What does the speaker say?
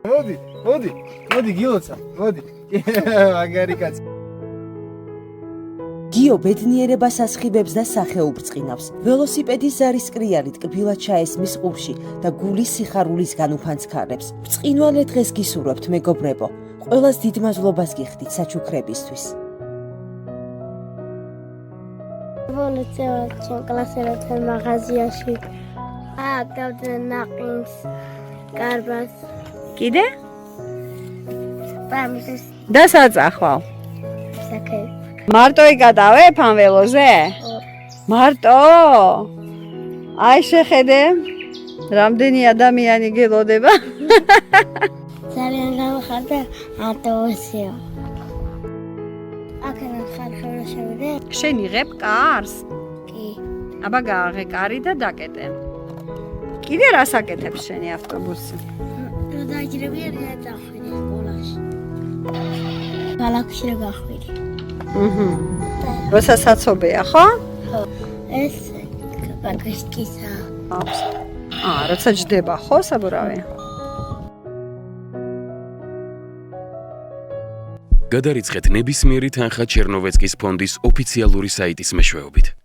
მოდი გილოცა, მოდი. მაგარი კაცი. გიო ბედნიერებას ასხიბებს და სახეობ ბრწყინავს. ველოსიპედის ზარის კრიალით კბილად ჩაესმის ყურში და გულის სიხარულისგან უფანცქარებს. ბრწყინვალე დღეს გისურვებთ, მეგობრებო. ყველას დიდ მადლობას გიხდით საჩუქრებისთვის. ვოლოცევად ჩემ კლასელთან მაღაზიაში. აკავდნენ ნაყინს, კარბას. კიდე? პამის და საწახვალ. საკე. მარტო იკატავებ ამ ველოზე? მარტო? აი შეხედე. რამდენი ადამიანი გელოდება? ძალიან გამხარდა ავტობუსია. აქედან ხარხელა შევიდე? შენ იღებ კარს? კი. აბა გააღე კარი და დაკეტე. კიდე რას აკეთებს შენი ავტობუსი? რო დაიჭირებია დახვიდე სკოლაში. ბალაკში გახვიდე. როცა საცობია, ხო? ხო. ეს ბაგაშკისა. როცა ჯდება, ხო, საბურავი? გადარიცხეთ ნებისმიერი თანხა ჩერნოვეცკის ფონდის ოფიციალური საიტის მეშვეობით.